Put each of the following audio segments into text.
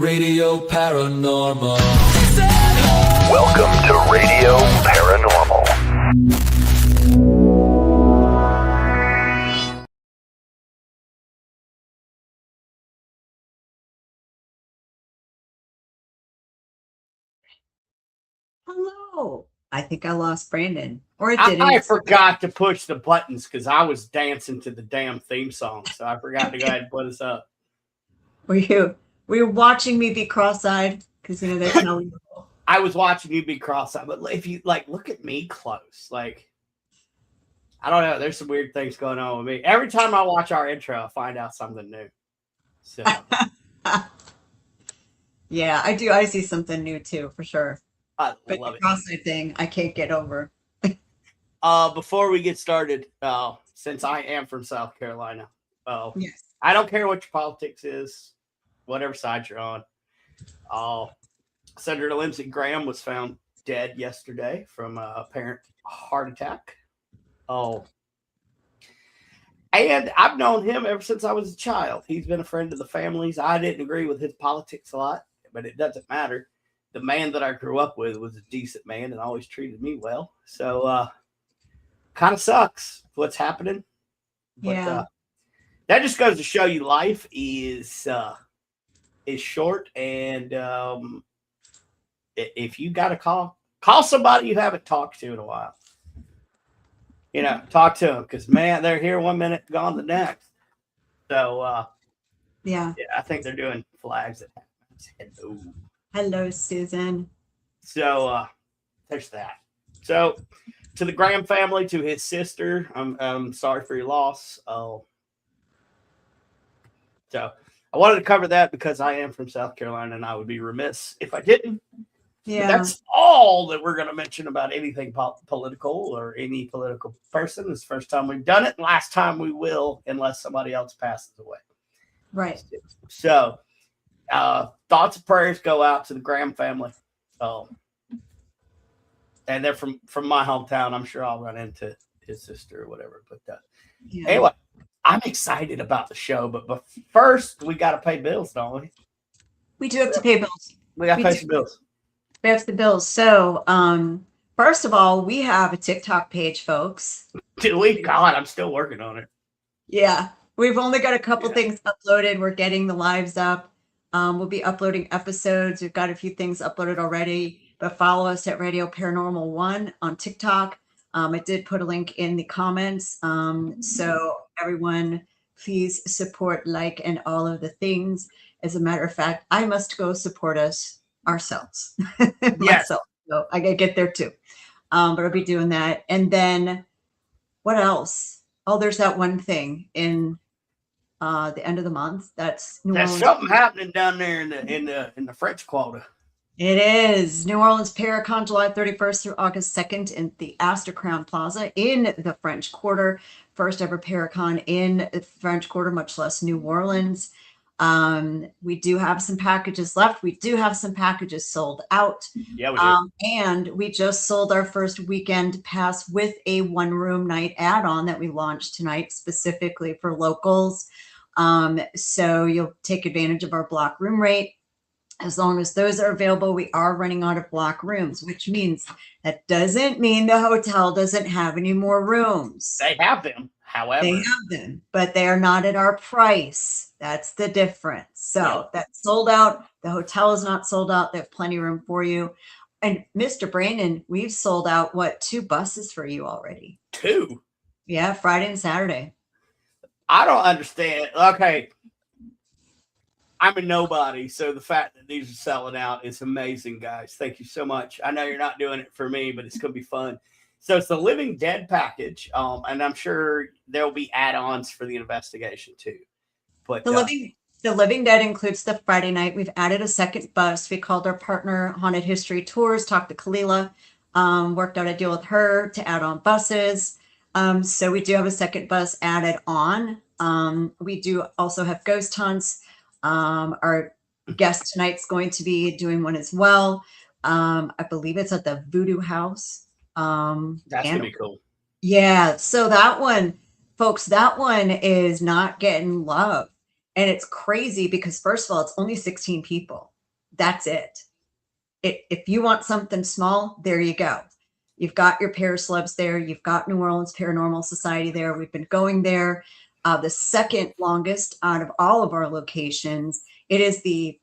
Radio Paranormal. Welcome to Radio Paranormal. Hello. I think I lost Brandon. Or it didn't. I forgot to push the buttons because I was dancing to the damn theme song. So I forgot to go ahead and put us up. Were you watching me be cross-eyed? Because that's how I was watching you be cross-eyed, but if you look at me close, I don't know. There's some weird things going on with me. Every time I watch our intro, I find out something new. So yeah, I do. I see something new too, for sure. I but love the it. cross-eyed thing, I can't get over. Before we get started, since I am from South Carolina, yes, I don't care what your politics is, whatever side you're on. Senator Lindsey Graham was found dead yesterday from an apparent heart attack. And I've known him ever since I was a child. He's been a friend of the family's. I didn't agree with his politics a lot, but it doesn't matter. The man that I grew up with was a decent man and always treated me well. So, kind of sucks what's happening. But, yeah. That just goes to show you life is short, and if you got to call somebody you haven't talked to in a while. Talk to them because, man, they're here one minute, gone the next. So, Yeah, I think they're doing flags. Hello, Susan. So, there's that. So, to the Graham family, to his sister, I'm sorry for your loss. So, I wanted to cover that because I am from South Carolina, and I would be remiss if I didn't. Yeah, But that's all that we're going to mention about anything political or any political person. It's the first time we've done it, and last time we will, unless somebody else passes away. right. So, thoughts and prayers go out to the Graham family. And they're from my hometown. I'm sure I'll run into his sister or whatever. But Yeah. anyway, I'm excited about the show. But first, we got to pay bills, don't we? We do have to pay bills. We got to pay some bills. We have the bills. So, first of all, we have a TikTok page, folks. Do we? God, I'm still working on it. Yeah, we've only got a couple things uploaded. We're getting the lives up. We'll be uploading episodes. We've got a few things uploaded already, but follow us at Radio Paranormal 1 on TikTok. I did put a link in the comments. So everyone, please support, like, and all of the things. As a matter of fact, I must go support us ourselves. Myself. So I gotta get there too. But I'll be doing that. And then what else? Oh, there's that one thing in the end of the month. That's New There's Orleans. something happening down there in the French Quarter. It is New Orleans Paracon, July 31st through August 2nd in the Astor Crown Plaza in the French Quarter. First ever Paracon in the French Quarter, much less New Orleans. We do have some packages left. We do have some packages sold out. Yeah, we do. And we just sold our first weekend pass with a one-room night add-on that we launched tonight specifically for locals. So you'll take advantage of our block room rate. As long as those are available, we are running out of block rooms, which means that doesn't mean the hotel doesn't have any more rooms. They have them, however. They have them, but they are not at our price. That's the difference. So that's sold out. The hotel is not sold out. They have plenty of room for you. And Mr. Brandon, we've sold out, 2 buses for you already? 2? Yeah, Friday and Saturday. I don't understand. Okay. I'm a nobody, so the fact that these are selling out is amazing, guys. Thank you so much. I know you're not doing it for me, but it's going to be fun. So it's the Living Dead package, and I'm sure there'll be add-ons for the investigation too. But The Living Dead includes the Friday night. We've added a second bus. We called our partner Haunted History Tours, talked to Kalila, worked out a deal with her to add on buses. So we do have a second bus added on. We do also have ghost hunts. Our guest tonight's going to be doing one as well. I believe it's at the Voodoo House. That's going to be cool. Yeah. So that one, folks, that one is not getting love. And it's crazy because, first of all, it's only 16 people. That's it. If you want something small, there you go. You've got your Paracelebs there. You've got New Orleans Paranormal Society there. We've been going there the second longest out of all of our locations. It is a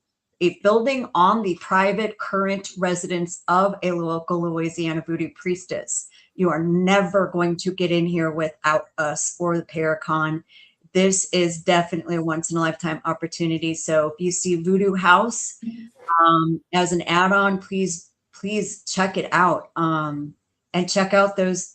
building on the private current residence of a local Louisiana voodoo priestess. You are never going to get in here without us or the Paracon. This is definitely a once in a lifetime opportunity. So if you see Voodoo House as an add-on, please check it out. And check out those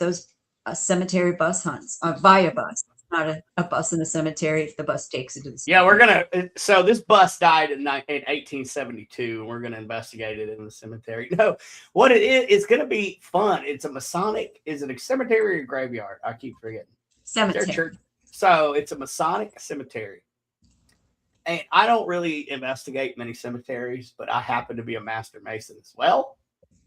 cemetery bus hunts via bus. It's not a bus in the cemetery if the bus takes it to the cemetery. Yeah, so this bus died in 1872, and we're gonna investigate it in the cemetery. No, what it is, it's gonna be fun. It's a Masonic, is it a cemetery or a graveyard? I keep forgetting. Cemetery. So it's a Masonic cemetery. And I don't really investigate many cemeteries, but I happen to be a master mason as well.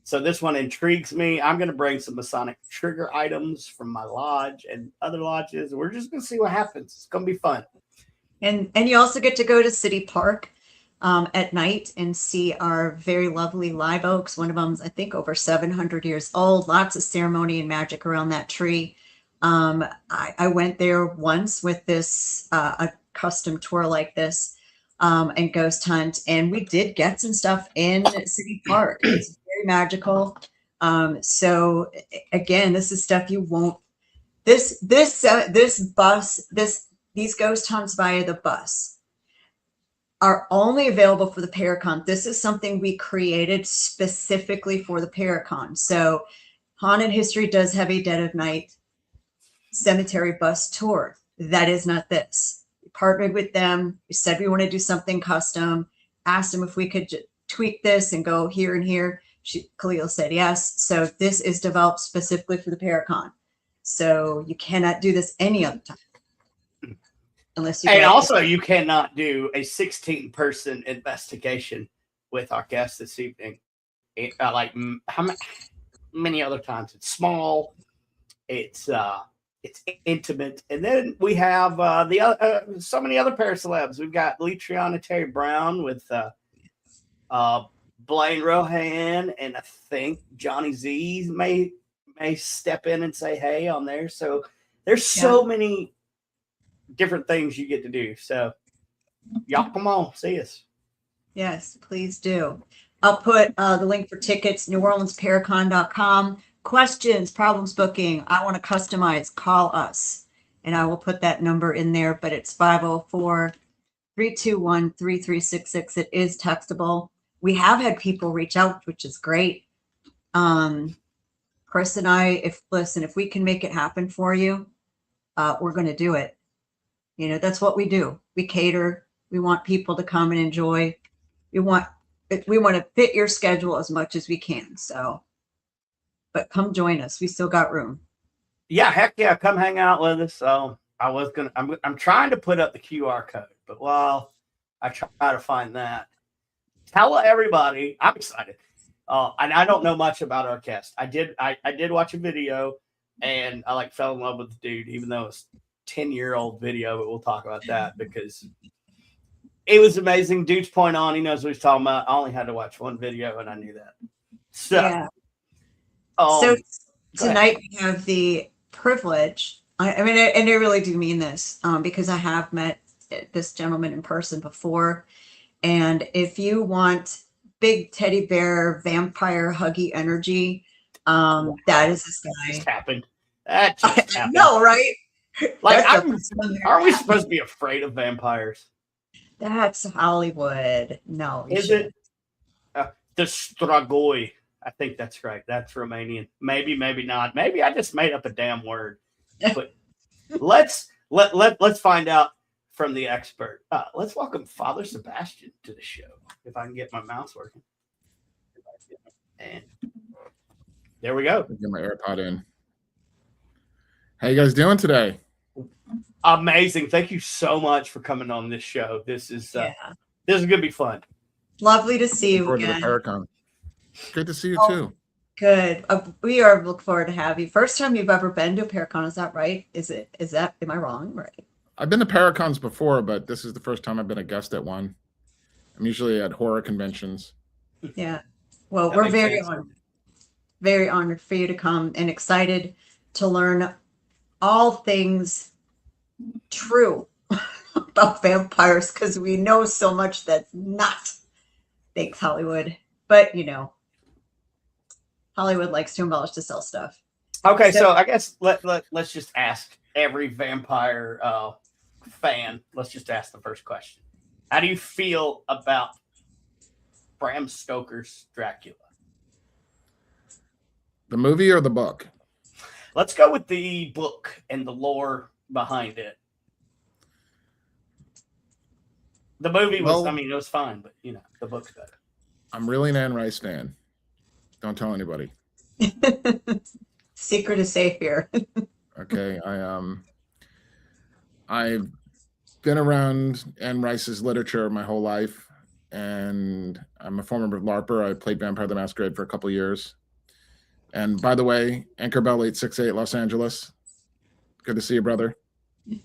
So this one intrigues me. I'm going to bring some Masonic trigger items from my lodge and other lodges. We're just going to see what happens. It's going to be fun. And you also get to go to City Park at night and see our very lovely live oaks. One of them's, I think, over 700 years old. Lots of ceremony and magic around that tree. I went there once with this a custom tour like this and ghost hunt, and we did get some stuff in City Park. It's very magical. So again, this is stuff you won't. These ghost hunts via the bus are only available for the Paracon. This is something we created specifically for the Paracon. So Haunted History does have a Dead of Night cemetery bus tour. That is not this. We partnered with them. We said we want to do something custom. Asked them if we could tweak this and go here and here. Khalil said yes. So this is developed specifically for the Paracon. So you cannot do this any other time. Unless you. And also, you cannot do a 16-person investigation with our guest this evening. Like how many other times? It's small. It's intimate, and then we have so many other paracelebs. We've got Letriana Terry Brown with Blaine Rohan, and I think Johnny Z may step in and say hey on there. So there's so many different things you get to do. So y'all come on, see us. Yes, please do. I'll put the link for tickets, NewOrleansParacon.com. Questions, problems booking, I want to customize, call us. And I will put that number in there, but it's 504-321-3366. It is textable. We have had people reach out, which is great. Chris and I, if we can make it happen for you, we're going to do it. You know, that's what we do. We cater. We want people to come and enjoy. We want to fit your schedule as much as we can. So, but come join us. We still got room. Yeah, heck yeah, come hang out with us. So I'm trying to put up the QR code, but while I try to find that, tell everybody I'm excited. And I don't know much about our guest. I did watch a video, and I fell in love with the dude, even though it's 10-year-old video. But we'll talk about that because it was amazing. Dude's point on. He knows what he's talking about. I only had to watch one video, and I knew that. So, yeah. So tonight we have the privilege. I mean, and I really do mean this because I have met this gentleman in person before. And if you want big teddy bear, vampire, huggy energy, that is this guy. Just happened. That just happened. No, right? Aren't we supposed to be afraid of vampires? That's Hollywood. No. Is it? The Stragoi. I think that's right. That's Romanian. Maybe not. Maybe I just made up a damn word. But let's find out from the expert. Let's welcome Father Sebastiaan to the show. If I can get my mouse working. And there we go. Get my AirPod in. How you guys doing today? Amazing. Thank you so much for coming on this show. This is gonna be fun. Lovely to see you again. Good to see you too. Good. We are looking forward to have you. First time you've ever been to a Paracon, is that right? Am I wrong? Right. I've been to Paracons before, but this is the first time I've been a guest at one. I'm usually at horror conventions. Yeah. Well, That we're makes sense. very honored for you to come and excited to learn all things true about vampires because we know so much that's not. Thanks, Hollywood. But, Hollywood likes to embellish to sell stuff. Okay, so I guess let's just ask every vampire fan. Let's just ask the first question. How do you feel about Bram Stoker's Dracula? The movie or the book? Let's go with the book and the lore behind it. The movie was, it was fine, but the book's better. I'm really an Anne Rice fan. Don't tell anybody. Secret is safe here. Okay, I've been around Anne Rice's literature my whole life, and I'm a former LARPer. I played Vampire the Masquerade for a couple years. And by the way, Anchor Bell 868 Los Angeles. Good to see you, brother. He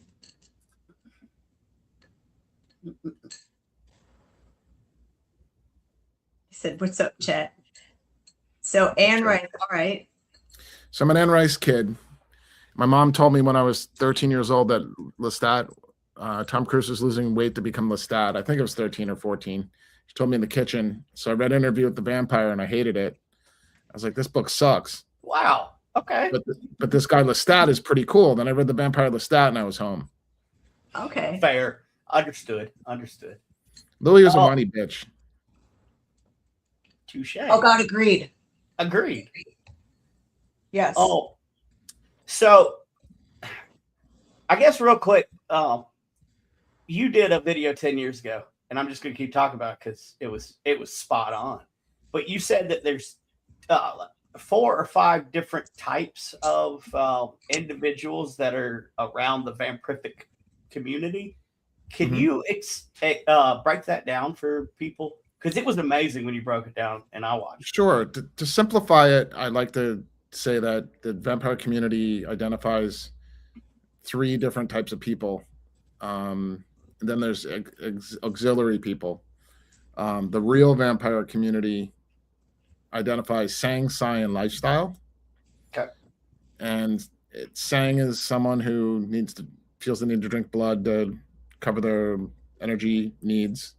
said, "What's up, chat?" So Anne Rice, all right. So I'm an Anne Rice kid. My mom told me when I was 13 years old that Lestat, Tom Cruise was losing weight to become Lestat. I think it was 13 or 14. She told me in the kitchen. So I read Interview with the Vampire and I hated it. I was like, this book sucks. Wow. Okay. But this guy Lestat is pretty cool. Then I read the Vampire Lestat and I was home. Okay. Fair. Understood. Louis was a whiny bitch. Touche. Oh God, agreed. Yes. Oh, so I guess real quick, you did a video 10 years ago, and I'm just going to keep talking about it because it was spot on. But you said that there's 4 or 5 different types of individuals that are around the vampirific community. Can you break that down for people? Because it was amazing when you broke it down, and I watched. Sure. To simplify it, I'd like to say that the vampire community identifies 3 different types of people. And then there's auxiliary people. The real vampire community identifies Sang, Psi, and lifestyle. Okay. And Sang is someone who feels the need to drink blood to cover their energy needs.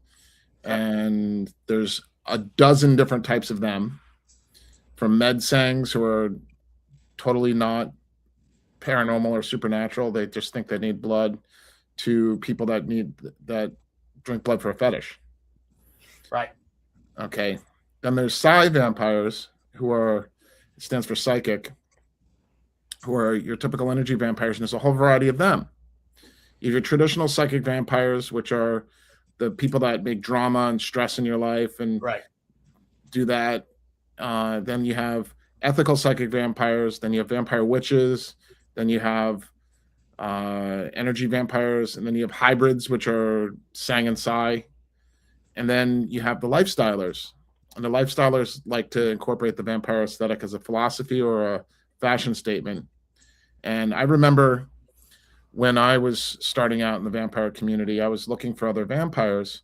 And there's a dozen different types of them, from med sangs who are totally not paranormal or supernatural. They just think they need blood, to people that drink blood for a fetish. Right. Okay. Then there's Psi vampires, it stands for psychic, who are your typical energy vampires, and there's a whole variety of them. You have your traditional psychic vampires, which are the people that make drama and stress in your life and do that. Then you have ethical psychic vampires. Then you have vampire witches. Then you have energy vampires. And then you have hybrids, which are Sang and Psi. And then you have the lifestylers. And the lifestylers like to incorporate the vampire aesthetic as a philosophy or a fashion statement. And I remember when I was starting out in the vampire community, I was looking for other vampires,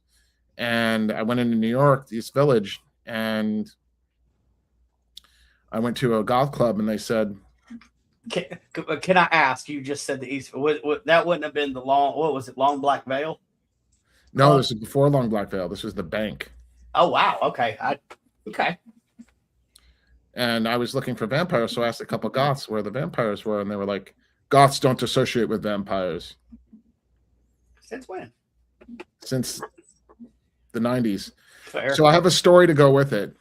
and I went into New York, East Village, and I went to a goth club, and they said, "Can I ask? You just said the East. That wouldn't have been the Long Black Veil?" No, this is before Long Black Veil. This was the Bank. Oh wow. Okay. Okay. And I was looking for vampires, so I asked a couple goths where the vampires were, and they were like, "Goths don't associate with vampires." Since when? Since the 90s. Fair. So I have a story to go with it.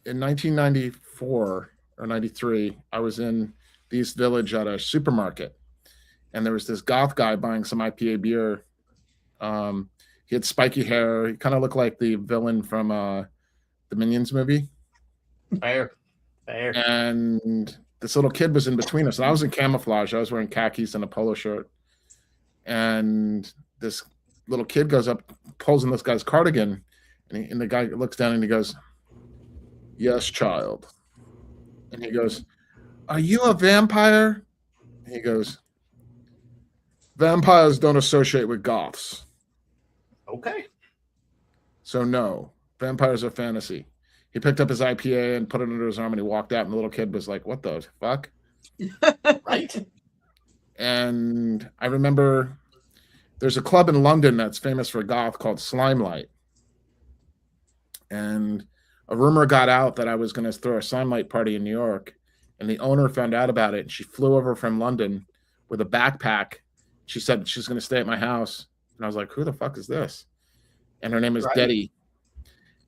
In 1994 or 93, I was in the East Village at a supermarket, and there was this goth guy buying some IPA beer. He had spiky hair. He kind of looked like the villain from the Minions movie. Fair. And this little kid was in between us, and I was in camouflage. I was wearing khakis and a polo shirt. And this little kid goes up, pulls in this guy's cardigan, and the guy looks down and he goes, "Yes, child." And he goes, "Are you a vampire?" And he goes, "Vampires don't associate with goths." Okay. So no, vampires are fantasy. He picked up his IPA and put it under his arm, and he walked out, and the little kid was like, what the fuck? Right. And I remember there's a club in London that's famous for goth called Slimelight. And a rumor got out that I was going to throw a Slimelight party in New York, and the owner found out about it, and she flew over from London with a backpack. She said she's going to stay at my house. And I was like, who the fuck is this? And her name is Detty.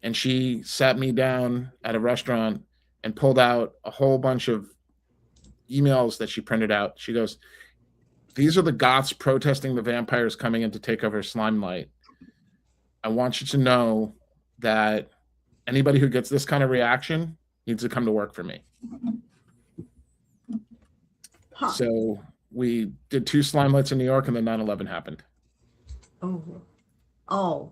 And she sat me down at a restaurant and pulled out a whole bunch of emails that she printed out. She goes, these are the goths protesting the vampires coming in to take over Slimelight. I want you to know that anybody who gets this kind of reaction needs to come to work for me. Huh. So we did 2 Slimelights in New York, and then 9/11 happened. Oh.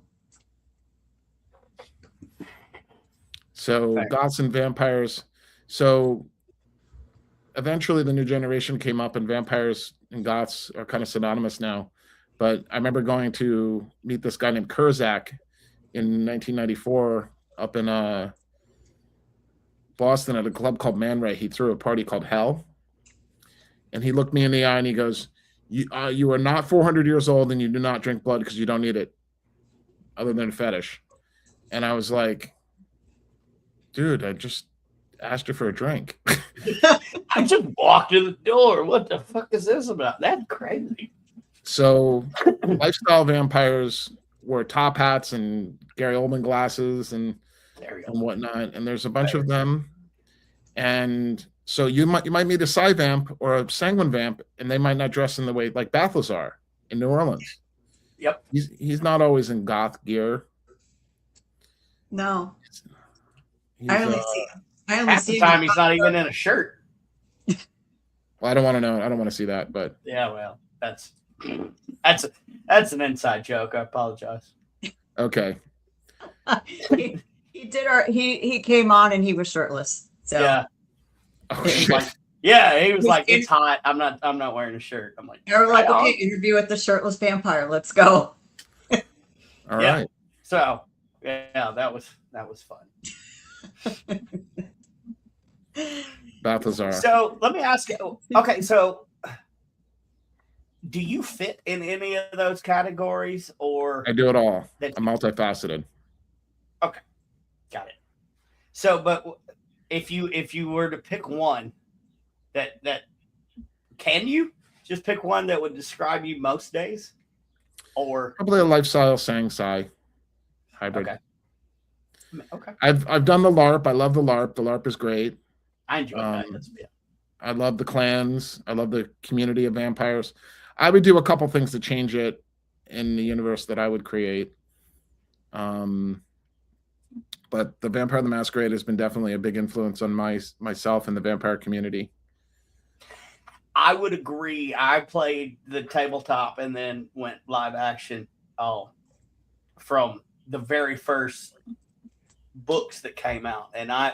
So goths and vampires. So eventually the new generation came up, and vampires and goths are kind of synonymous now. But I remember going to meet this guy named Kurzak in 1994 up in Boston at a club called Man Ray. He threw a party called Hell. And he looked me in the eye and he goes, you are not 400 years old, and you do not drink blood because you don't need it other than a fetish. And I was like, dude, I just asked her for a drink. I just walked in the door. What the fuck is this about? That's crazy. So lifestyle vampires wore top hats and Gary Oldman glasses and whatnot. And there's a bunch of them. And so you might meet a Psy vamp or a Sanguine vamp, and they might not dress in the way like Balthazar in New Orleans. Yep. He's not always in goth gear. No. I only half see the time he's not even in a shirt. Well, I don't want to know. I don't want to see that, but yeah, well, that's an inside joke. I apologize. Okay. he came on and he was shirtless. So yeah. Oh, he was like, it's hot. I'm not wearing a shirt. I'm like, we're like, okay, interview with the shirtless vampire. Let's go. All right. So yeah, that was fun. Balthazar. So let me ask you. Okay, so do you fit in any of those categories, or I do it all. I'm multifaceted. Okay, got it. So, but if you were to pick one, that can you just pick one that would describe you most days, or probably a lifestyle Sang-Sai hybrid. Okay. I've done the LARP. I love the LARP. The LARP is great. I enjoy that. I love the clans. I love the community of vampires. I would do a couple things to change it in the universe that I would create. But the Vampire the Masquerade has been definitely a big influence on myself and the vampire community. I would agree. I played the tabletop and then went live action from the very first books that came out, and I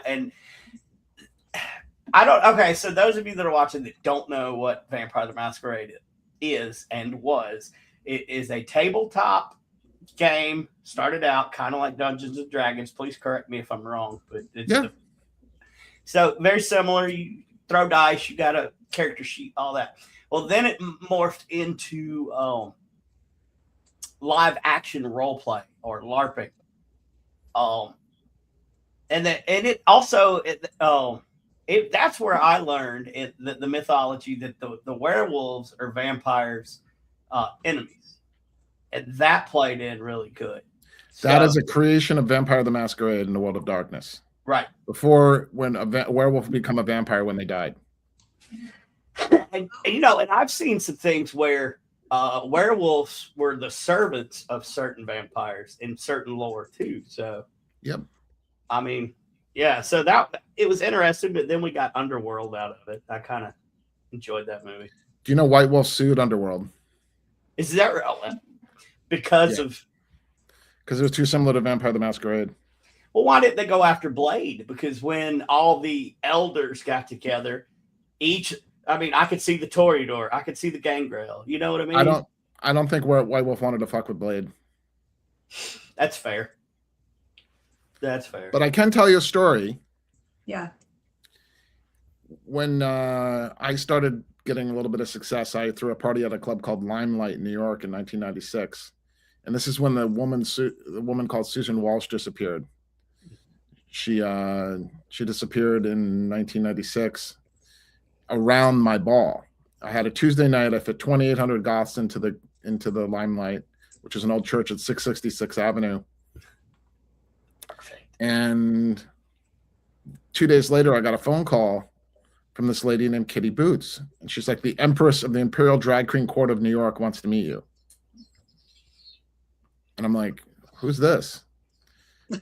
don't. Okay, so those of you that are watching that don't know what Vampire the Masquerade is and was, it is a tabletop game. Started out kind of like Dungeons and Dragons. Please correct me if I'm wrong, but it's so very similar. You throw dice, you got a character sheet, all that. Well, then it morphed into live action role play or LARPing. And it also that's where I learned the mythology that the werewolves are vampires' enemies, and that played in really good. That is a creation of Vampire the Masquerade in the World of Darkness. Right. Before when a werewolf become a vampire when they died. And and I've seen some things where werewolves were the servants of certain vampires in certain lore too. So yep. I mean, yeah, so that it was interesting, but then we got Underworld out of it. I kind of enjoyed that movie. Do you know White Wolf sued Underworld? Is that relevant? Because it was too similar to Vampire the Masquerade. Well, why didn't they go after Blade? Because when all the elders got together, I could see the Toreador, I could see the Gangrel. You know what I mean? I don't think White Wolf wanted to fuck with Blade. That's fair. That's fair. But I can tell you a story. Yeah. When I started getting a little bit of success, I threw a party at a club called Limelight in New York in 1996. And this is when the woman called Susan Walsh disappeared. She disappeared in 1996 around my ball. I had a Tuesday night. I fit 2,800 goths into the Limelight, which is an old church at 666 Avenue. And 2 days later, I got a phone call from this lady named Kitty Boots. And she's like, the Empress of the Imperial Drag Queen Court of New York wants to meet you. And I'm like, who's this?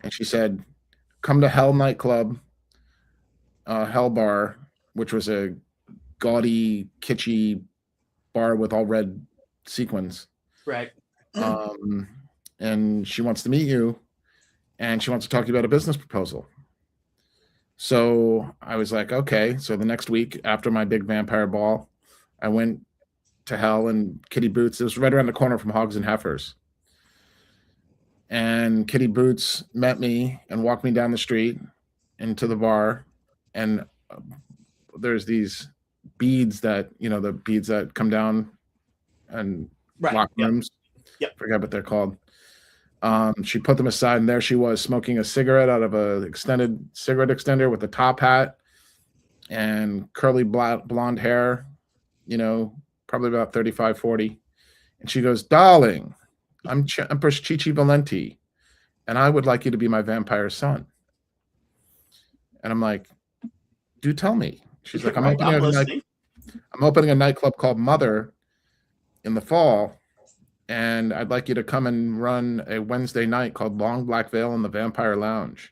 And she said, come to Hell nightclub, Hell bar, which was a gaudy, kitschy bar with all red sequins. Right. And she wants to meet you, and she wants to talk to you about a business proposal. So I was like, okay. So the next week after my big vampire ball, I went to Hell, and Kitty Boots, it was right around the corner from Hogs and Heifers. And Kitty Boots met me and walked me down the street into the bar. And there's these beads that, the beads that come down and lock rooms. Yep. Forget what they're called. She put them aside, and there she was smoking a cigarette out of a extended cigarette extender with a top hat and curly blonde hair, probably about 35, 40. And she goes, darling, I'm Empress Chichi Valenti, and I would like you to be my vampire son. And I'm like, do tell me. She's like, I'm opening a nightclub called Mother in the fall, and I'd like you to come and run a Wednesday night called Long Black Veil in the Vampire Lounge.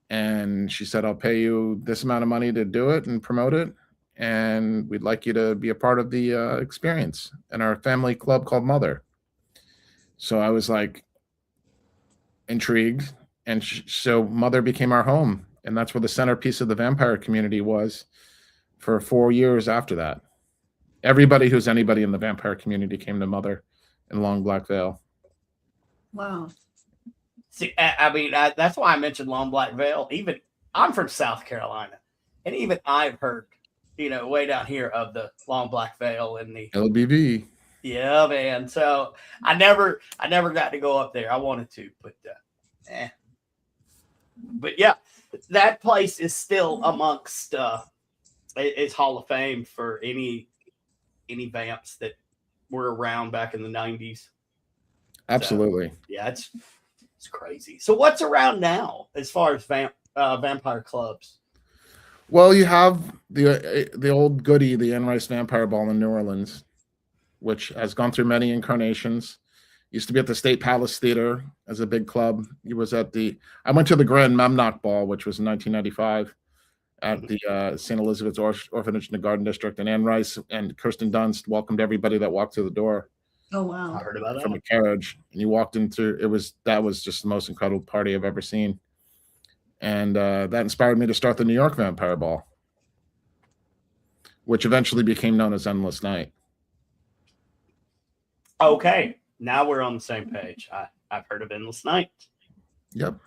And she said, I'll pay you this amount of money to do it and promote it, and we'd like you to be a part of the experience in our family club called Mother. So I was like intrigued, and so Mother became our home, and that's where the centerpiece of the vampire community was for 4 years after that. Everybody who's anybody in the vampire community came to Mother in Long Black Veil. Wow. See, that's why I mentioned Long Black Veil. Even I'm from South Carolina, and even I've heard, way down here of the Long Black Veil and the LBV. Yeah, man. So I never got to go up there. I wanted to, but But yeah, that place is still amongst it's Hall of Fame for any vamps that were around back in the 90s. Absolutely. So, yeah, it's crazy. So what's around now as far as vampire clubs? Well, you have the old goodie, the Anne Rice Vampire Ball in New Orleans, which has gone through many incarnations. Used to be at the State Palace Theater as a big club. I went to the Grand Memnock Ball, which was in 1995 at the St. Elizabeth's Orphanage in the Garden District. And Anne Rice and Kirsten Dunst welcomed everybody that walked through the door. Oh, wow. I heard about that. From a carriage. And you walked in through, that was just the most incredible party I've ever seen. And that inspired me to start the New York Vampire Ball, which eventually became known as Endless Night. Okay, now we're on the same page. I've heard of Endless Night. Yep.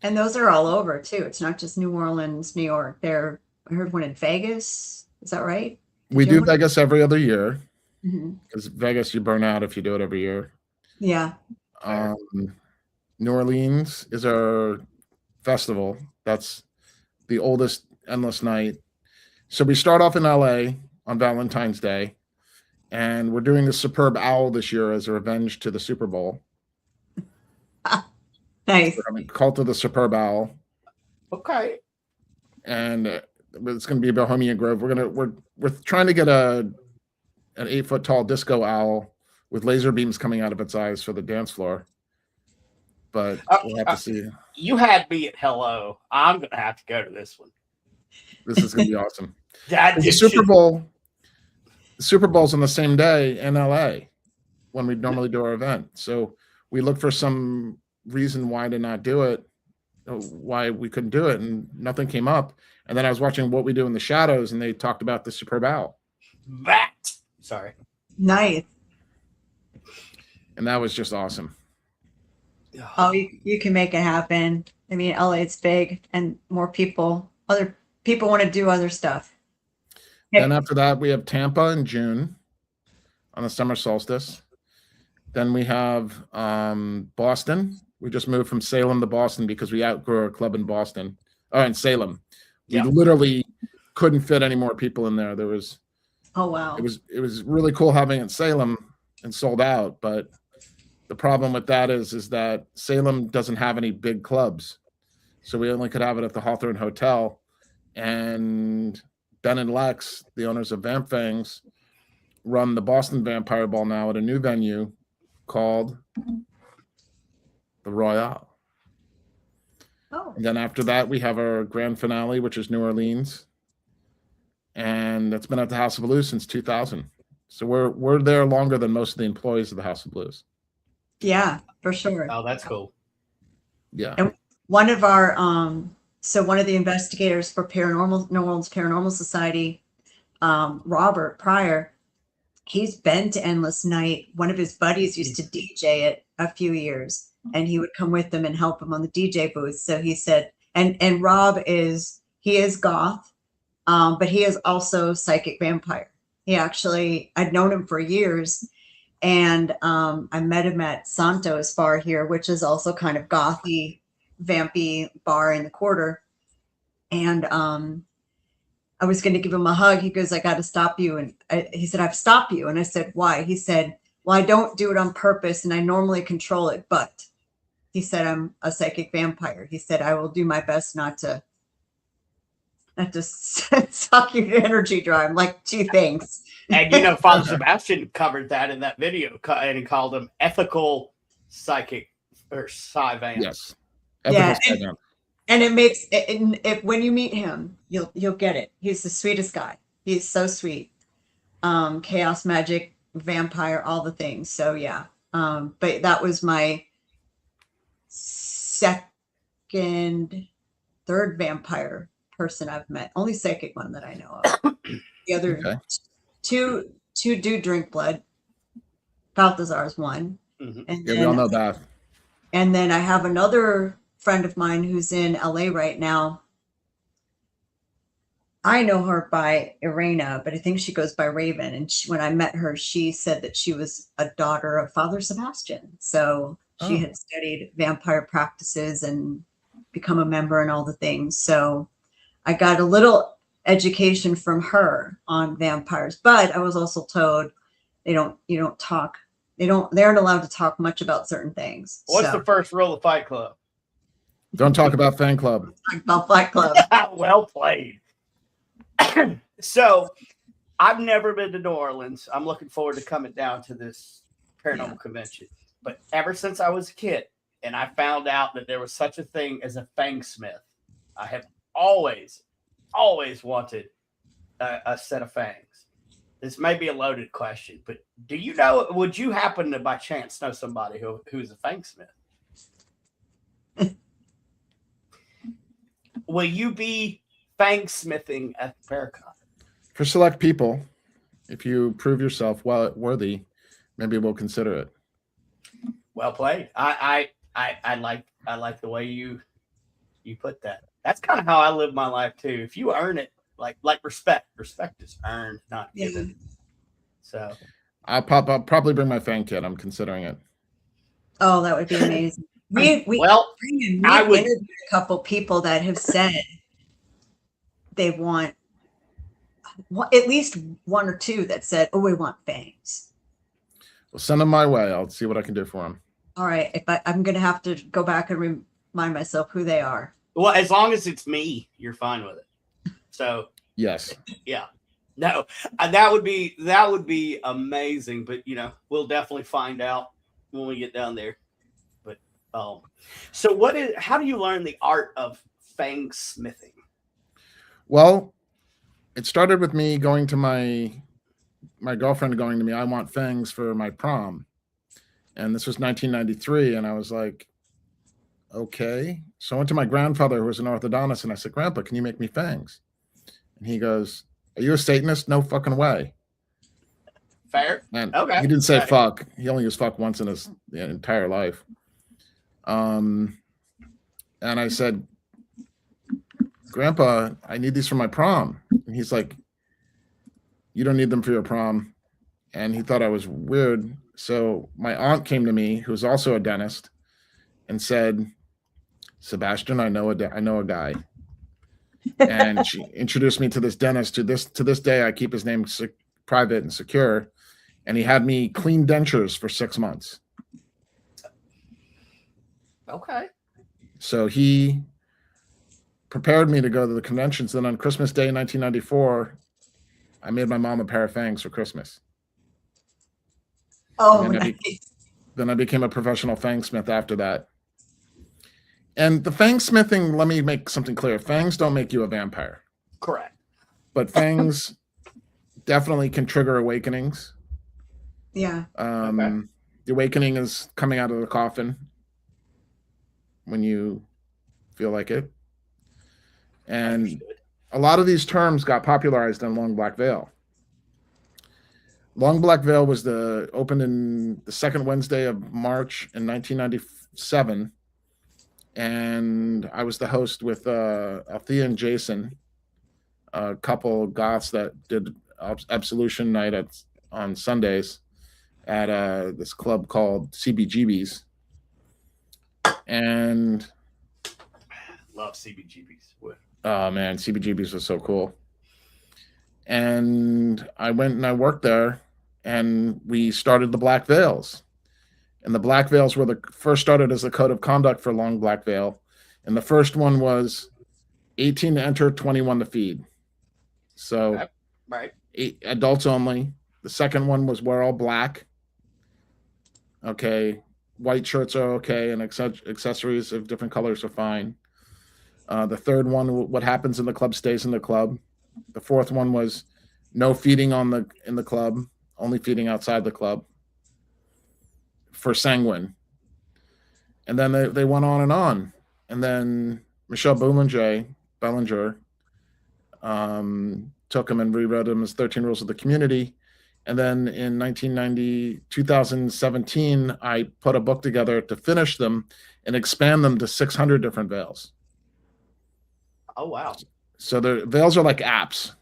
And those are all over too. It's not just New Orleans, New York. I heard one in Vegas. Is that right? We do Vegas every other year Mm-hmm. because Vegas, you burn out if you do it every year. Yeah. New Orleans is our festival. That's the oldest Endless Night. So we start off in LA on Valentine's Day, and we're doing the Superb Owl this year as a revenge to the Super Bowl. Nice. We're having Cult of the Superb Owl. Okay. And it's going to be Bohemian Grove. We're trying to get an 8-foot tall disco owl with laser beams coming out of its eyes for the dance floor. But we'll have to see. You had me at hello. I'm going to have to go to this one. This is going to be awesome. The Super Bowl's on the same day in LA when we normally do our event. So we looked for some reason why to not do it, why we couldn't do it, and nothing came up. And then I was watching What We Do in the Shadows, and they talked about the Superb Owl. Sorry. Nice. And that was just awesome. Oh, you can make it happen. I mean, LA is big, and other people want to do other stuff. Then after that, we have Tampa in June on the summer solstice. Then we have Boston. We just moved from Salem to Boston because we outgrew our club in Boston. Oh, in Salem. We literally couldn't fit any more people in there. Oh, wow. It was really cool having it in Salem and sold out, but the problem with that is that Salem doesn't have any big clubs. So we only could have it at the Hawthorne Hotel. And Ben and Lex, the owners of Fangs, run the Boston Vampire Ball now at a new venue called the Royale. Oh. And then after that, we have our grand finale, which is New Orleans. And that's been at the House of Blues since 2000. So we're there longer than most of the employees of the House of Blues. Yeah, for sure. Oh, that's cool. Yeah. And one of our one of the investigators for New Orleans Paranormal Society, Robert Pryor, he's been to Endless Night. One of his buddies used to DJ it a few years, and he would come with them and help him on the DJ booth. So he said, and Rob is goth, but he is also psychic vampire. I'd known him for years. And I met him at Santo's bar here, which is also kind of gothy, vampy bar in the quarter. And I was going to give him a hug. He goes, "I got to stop you." And he said, "I've stopped you." And I said, "Why?" He said, "Well, I don't do it on purpose, and I normally control it. But," he said, "I'm a psychic vampire." He said, "I will do my best not to suck your energy dry." I'm like, "Gee, thanks." And Father Sebastiaan covered that in that video, and he called him ethical psychic or psi-vamp. Yes. And it makes if when you meet him, you'll get it. He's the sweetest guy. He's so sweet. Chaos magic, vampire, all the things. So yeah. But that was my third vampire person I've met. Only psychic one that I know of. The other two do drink blood. Balthazar's one. Mm-hmm. And we all know that. And then I have another friend of mine who's in LA right now. I know her by Irena, but I think she goes by Raven. And when I met her, she said that she was a daughter of Father Sebastiaan. So she had studied vampire practices and become a member and all the things. So I got a little education from her on vampires, but I was also told they aren't allowed to talk much about certain things. What's the first rule of Fight Club? Don't talk about Fan Club. Talk about Fight Club. Well played. So I've never been to New Orleans. I'm looking forward to coming down to this paranormal convention. But ever since I was a kid and I found out that there was such a thing as a fangsmith, I have always wanted a set of fangs. This may be a loaded question, but would you happen to by chance know somebody who's a fangsmith? Will you be fangsmithing at the Paracon? For select people, if you prove yourself worthy, maybe we'll consider it. Well played. I like the way you put that. That's kind of how I live my life too. If you earn it, like respect is earned, not given. So I'll probably bring my fan kit. I'm considering it. Oh, that would be amazing. We interviewed a couple people that have said they want at least one or two that said, "Oh, we want fangs." Well, send them my way. I'll see what I can do for them. All right. I'm going to have to go back and remind myself who they are. Well, as long as it's me, you're fine with it. So yes. Yeah. No, that would be amazing. But we'll definitely find out when we get down there. But so how do you learn the art of fangsmithing? Well, it started with me going to my girlfriend going to me, "I want fangs for my prom." And this was 1993. And I was like, okay. So I went to my grandfather, who was an orthodontist, and I said, "Grandpa, can you make me fangs?" And he goes, "Are you a Satanist?" "No fucking way." Fair. And okay. He didn't say fuck. He only used fuck once in his entire life. And I said, Grandpa, I need these for my prom. And he's like, you don't need them for your prom. And he thought I was weird. So my aunt came to me, who's also a dentist, and said, Sebastiaan, I know a guy. And she introduced me to this dentist. To this day, I keep his name private and secure. And he had me clean dentures for 6 months. Okay. So he prepared me to go to the conventions. Then on Christmas Day, 1994, I made my mom a pair of fangs for Christmas. Oh, nice. Then I became a professional fangsmith after that. And the fangsmithing, let me make something clear. Fangs don't make you a vampire. Correct. But fangs definitely can trigger awakenings. Yeah. The awakening is coming out of the coffin when you feel like it. And a lot of these terms got popularized in Long Black Veil. Long Black Veil was opened in the second Wednesday of March in 1997. And I was the host with Althea and Jason, a couple of goths that did Absolution Night on Sundays at this club called CBGB's. And love CBGB's. Oh man, CBGB's was so cool. And I went and I worked there, and we started the Black Veils. And the Black Veils were first started as a code of conduct for Long Black Veil. And the first one was 18 to enter, 21 to feed. So right. 8 adults only. The second one was wear all black. Okay. White shirts are okay, and accessories of different colors are fine. The third one, what happens in the club stays in the club. The fourth one was no feeding in the club, only feeding outside the club for sanguine. And then they went on. And then Michelle Bellinger took him and rewrote him as 13 Rules of the Community. And then in 2017, I put a book together to finish them and expand them to 600 different veils. Oh, wow. So the veils are like apps.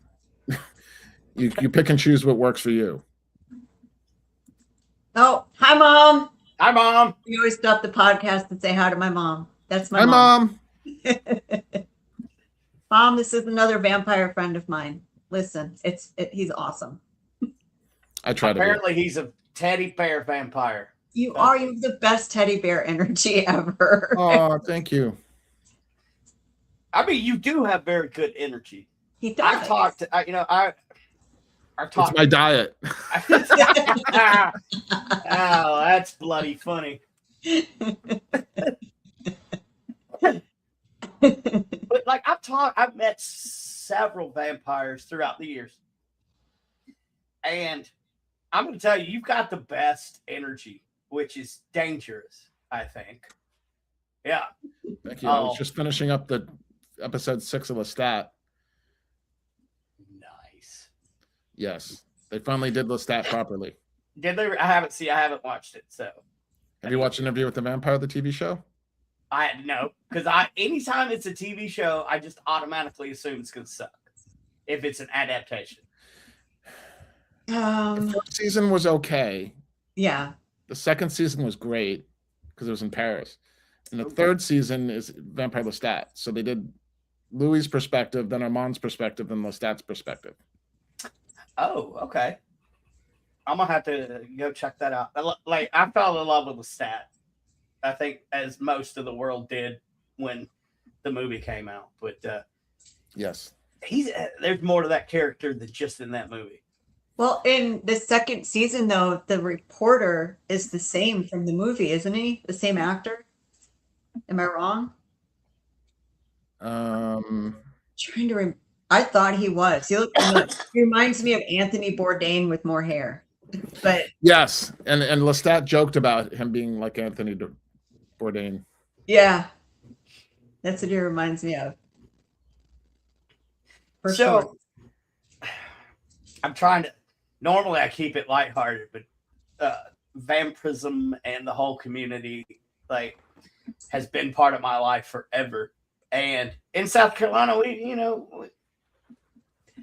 You pick and choose what works for you. Oh, hi, Mom. Hi, Mom. We always stop the podcast and say hi to my mom. That's my Hi, mom. Mom. Mom, this is another vampire friend of mine. Listen, he's awesome. I try to. Apparently, he's a teddy bear vampire. You are the best teddy bear energy ever. Oh, thank you. I mean, you do have very good energy. He does. I've talked. I've talked. It's my diet. Oh, that's bloody funny. But like I've met several vampires throughout the years, and I'm going to tell you, you've got the best energy, which is dangerous, I think. Yeah. Thank you. I was just finishing up the episode 6 of Lestat. Nice. Yes, they finally did Lestat properly. Did they? I haven't watched it. So, have you watched Interview with the Vampire, the TV show? No, because anytime it's a TV show, I just automatically assume it's going to suck if it's an adaptation. The first season was okay. Yeah. The second season was great because it was in Paris. And the third season is Vampire Lestat. So they did Louis' perspective, then Armand's perspective, then Lestat's perspective. Oh, okay. I'm going to have to go check that out. Like, I fell in love with Lestat, I think, as most of the world did when the movie came out. But yes, there's more to that character than just in that movie. Well, in the second season, though, the reporter is the same from the movie, isn't he? The same actor? Am I wrong? I thought he was. He reminds me of Anthony Bourdain with more hair. But yes, and Lestat joked about him being like Anthony Bourdain. Yeah, that's what he reminds me of. For sure. I'm trying to. Normally, I keep it lighthearted, but vampirism and the whole community, like, has been part of my life forever. And in South Carolina,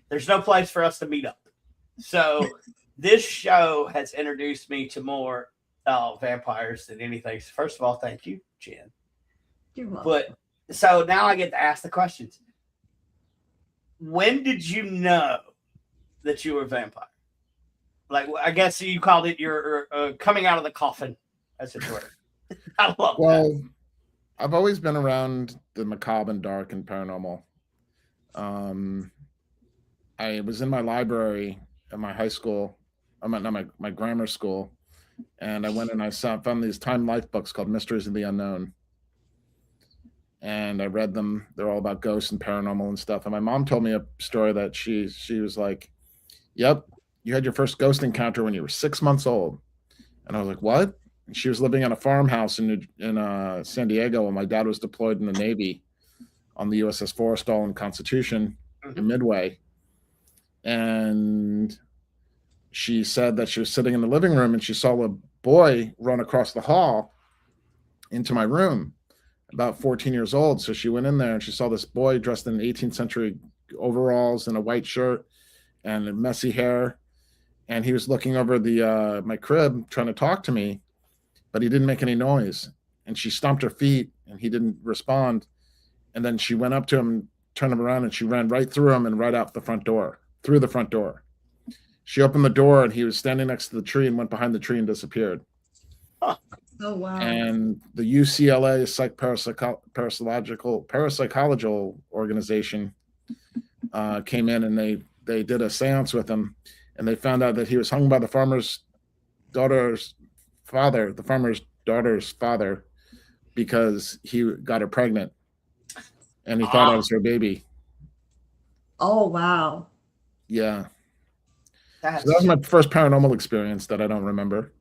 there's no place for us to meet up. So this show has introduced me to more vampires than anything. So first of all, thank you, Jen. You're welcome. But so now I get to ask the questions. When did you know that you were a vampire? Like, I guess you called it your coming out of the coffin, as it were. I love that. I've always been around the macabre and dark and paranormal. I was in my library at my high school, my grammar school, and I went and I found these Time Life books called Mysteries of the Unknown. And I read them. They're all about ghosts and paranormal and stuff. And my mom told me a story that she was like, yep, you had your first ghost encounter when you were 6 months old. And I was like, what? And she was living in a farmhouse in San Diego when my dad was deployed in the Navy on the USS Forrestal and Constitution in Midway. And she said that she was sitting in the living room and she saw a boy run across the hall into my room, about 14 years old. So she went in there and she saw this boy dressed in 18th century overalls and a white shirt and messy hair. And he was looking over my crib trying to talk to me, but he didn't make any noise. And she stomped her feet and he didn't respond. And then she went up to him, turned him around, and she ran right through him and right out through the front door. She opened the door and he was standing next to the tree and went behind the tree and disappeared. Oh, wow. And the UCLA parapsychological organization came in and they did a seance with him, and they found out that he was hung by the farmer's daughter's father, because he got her pregnant and he thought it was her baby. Oh, wow. Yeah. So that was my first paranormal experience that I don't remember.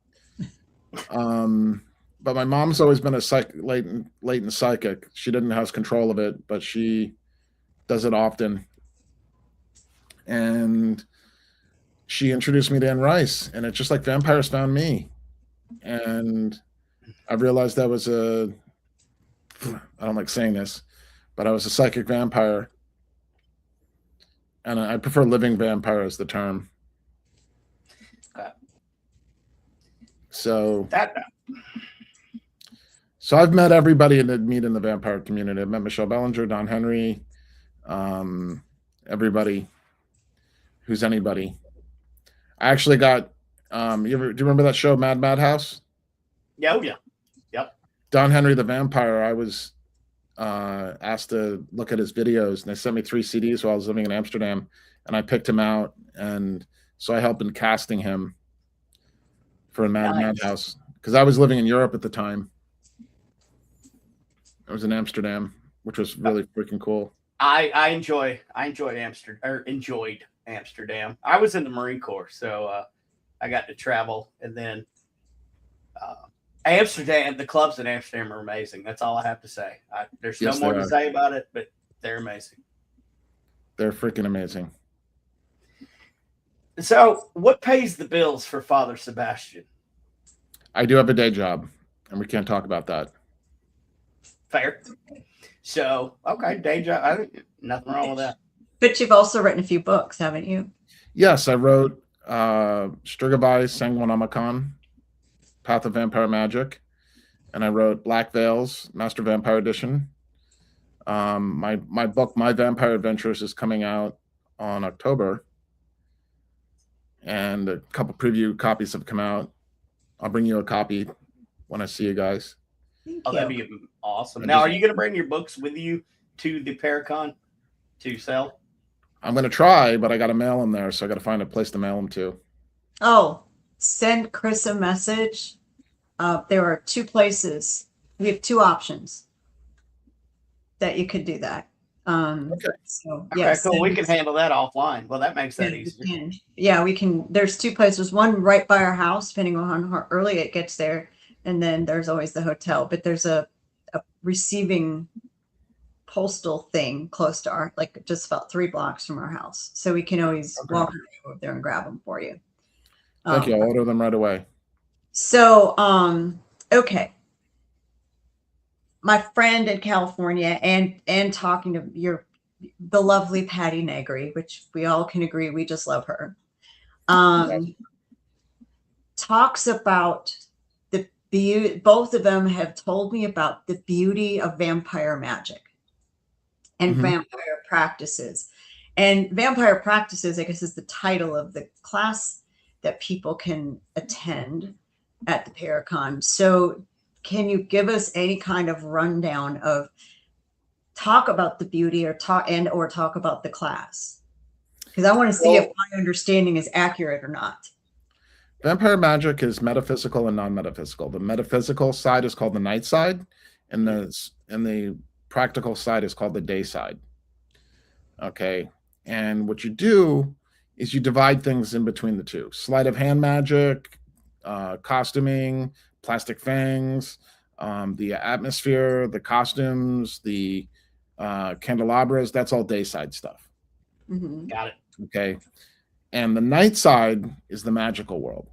But my mom's always been a latent psychic. She didn't have control of it, but she does it often. And she introduced me to Anne Rice, and it's just like vampires found me. And I realized I don't like saying this, but I was a psychic vampire. And I prefer living vampire as the term. So I've met everybody in the vampire community. I've met Michelle Bellinger, Don Henry, everybody who's anybody. I actually got, do you remember that show, Madhouse? Yeah, oh yeah. Yep. Don Henry the Vampire, I was asked to look at his videos, and they sent me 3 CDs while I was living in Amsterdam, and I picked him out, and so I helped in casting him for a Madhouse, because I was living in Europe at the time. I was in Amsterdam, which was really freaking cool. I enjoyed Amsterdam. I was in the Marine Corps, so I got to travel, and then Amsterdam, the clubs in Amsterdam are amazing. That's all I have to say. There's no more to say about it, but they're amazing. They're freaking amazing. So, what pays the bills for Father Sebastiaan? I do have a day job, and we can't talk about that. Fair. So, okay, day job. Nothing wrong with that. But you've also written a few books, haven't you? Yes, I wrote Strigavai Sanguinamacon, Path of Vampire Magic, and I wrote Black Veils, Master Vampire Edition. My book, My Vampire Adventures, is coming out on October, and a couple preview copies have come out. I'll bring you a copy when I see you guys. That'd be awesome. Now, are you going to bring your books with you to the Paracon to sell? I'm going to try, but I got to mail them there, so I got to find a place to mail them to. Oh, send Chris a message. There are 2 places. We have 2 options that you could do that. Okay. So, okay, yes, cool. We can handle that offline. Well, that makes that easier. Yeah, we can. There's 2 places. One right by our house, depending on how early it gets there. And then there's always the hotel. But there's a receiving postal thing close to our, like just about 3 blocks from our house. So we can always walk over there and grab them for you. Thank you. I'll order them right away. So, okay. my friend in California and talking to the lovely Patty Negri, which we all can agree we just love her, talks about the beauty. Both of them have told me about the beauty of vampire magic and vampire practices. And vampire practices, I guess, is the title of the class that people can attend at the Paracon. So can you give us any kind of rundown of talk about the beauty or talk about the class? Because I want to see if my understanding is accurate or not. Vampire magic is metaphysical and non-metaphysical. The metaphysical side is called the night side, and the practical side is called the day side. Okay. And what you do is you divide things in between the two. Sleight of hand magic, costuming, plastic fangs, the atmosphere, the costumes, the candelabras, that's all day side stuff. Got it. Okay. And the night side is the magical world.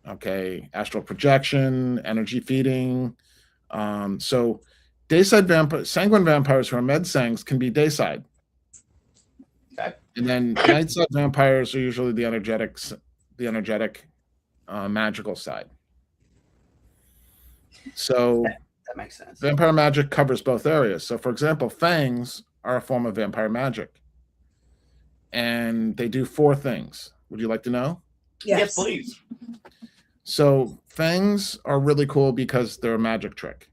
Okay. Astral projection, energy feeding. So dayside sanguine vampires who are med-sangs can be dayside. Okay. And then night side vampires are usually the energetic magical side. So that makes sense. Vampire magic covers both areas. So for example, fangs are a form of vampire magic. And they do 4 things. Would you like to know? Yes, please. So fangs are really cool because they're a magic trick.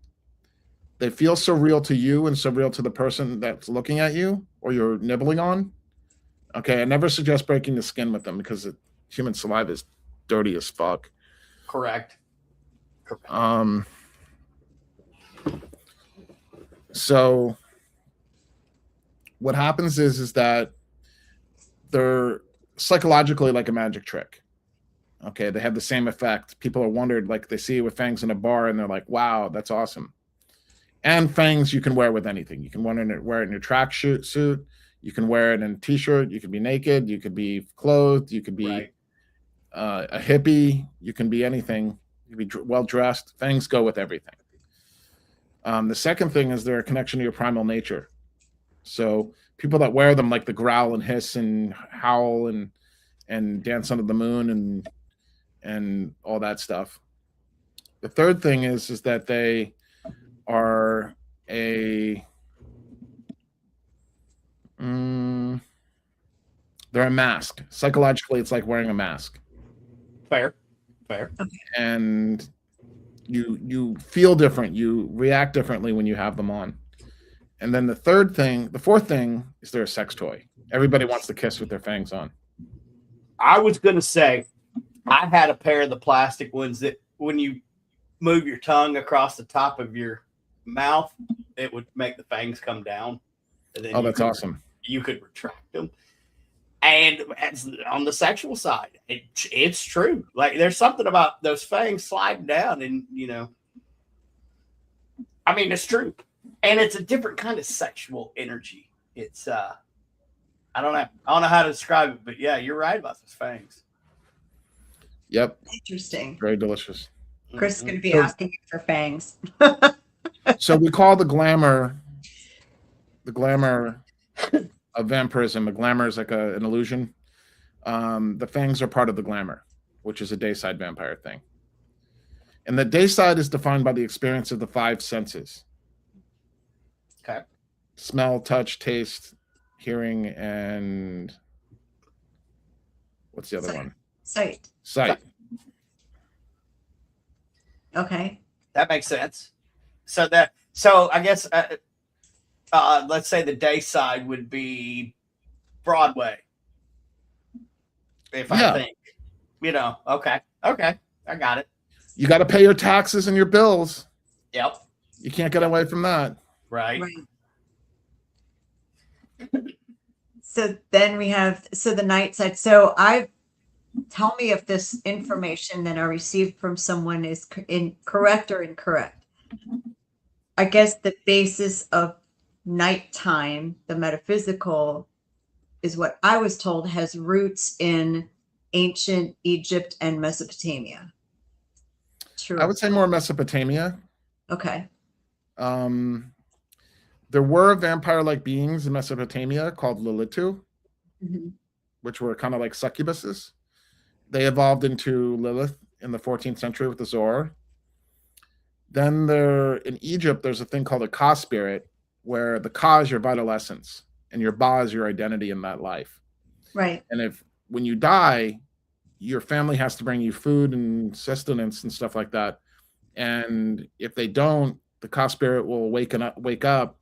They feel so real to you and so real to the person that's looking at you or you're nibbling on. Okay, I never suggest breaking the skin with them because human saliva is dirty as fuck. Correct. So what happens is that they're psychologically like a magic trick. Okay, they have the same effect. People are wondered, like they see you with fangs in a bar and they're like, wow, that's awesome. And fangs you can wear with anything. You can wear it in your track suit. You can wear it in a t-shirt. You could be naked. You could be clothed. You could be a hippie. You can be anything. You can be well-dressed. Fangs go with everything. The second thing is they're a connection to your primal nature. So people that wear them like the growl and hiss and howl and dance under the moon and all that stuff. The third thing is that they are they're a mask. Psychologically, it's like wearing a mask. Fair. And you feel different. You react differently when you have them on. And then the fourth thing is they're a sex toy. Everybody wants to kiss with their fangs on. I was going to say, I had a pair of the plastic ones that when you move your tongue across the top of your mouth, it would make the fangs come down. And then that's awesome. You could retract them. And on the sexual side, it's true. Like there's something about those fangs sliding down and, I mean, it's true. And it's a different kind of sexual energy. It's, I don't know how to describe it, but yeah, you're right about those fangs. Yep. Interesting. Very delicious. Chris is going to be asking you for fangs. So we call the glamour of vampirism. The glamour is like an illusion. The fangs are part of the glamour, which is a dayside vampire thing. And the dayside is defined by the experience of the 5 senses. Okay. Smell, touch, taste, hearing, and what's the other one? Sight. Okay. That makes sense. So I guess let's say the day side would be Broadway. I think, okay, I got it. You got to pay your taxes and your bills. Yep. You can't get away from that. Right. So then we have the night side. So tell me if this information that I received from someone is correct or incorrect. I guess the basis of nighttime, the metaphysical, is what I was told has roots in ancient Egypt and Mesopotamia. True. I would say more Mesopotamia. Okay. There were vampire-like beings in Mesopotamia called Lilitu, which were kind of like succubuses. They evolved into Lilith in the 14th century with the Zor. Then in Egypt, there's a thing called a Ka spirit, where the Ka is your vital essence and your Ba is your identity in that life. Right. And when you die, your family has to bring you food and sustenance and stuff like that. And if they don't, the Ka spirit will wake up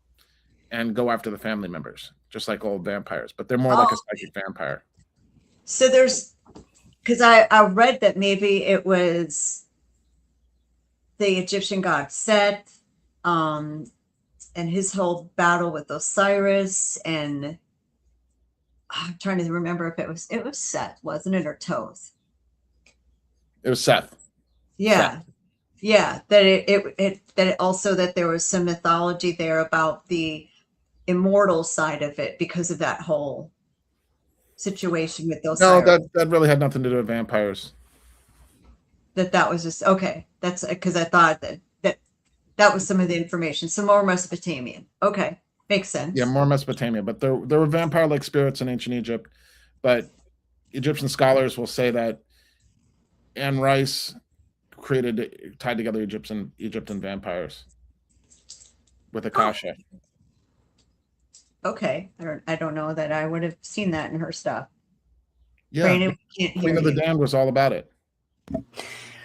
and go after the family members, just like old vampires. But they're more like a psychic vampire. So because I read that maybe it was the Egyptian god Set, and his whole battle with Osiris, and I'm trying to remember if it was Seth, wasn't it, or Toth? It was Seth. Yeah. Seth. Yeah. That also that there was some mythology there about the immortal side of it because of that whole situation with those. No, that really had nothing to do with vampires. That was just okay. That's because I thought that was some of the information. Some more Mesopotamian. Okay, makes sense. Yeah, more Mesopotamia, but there were vampire-like spirits in ancient Egypt. But Egyptian scholars will say that Anne Rice tied together Egyptian vampires with Akasha. Okay, I don't know that I would have seen that in her stuff. Yeah, Brandon, we can't hear Queen of the you. Damned was all about it.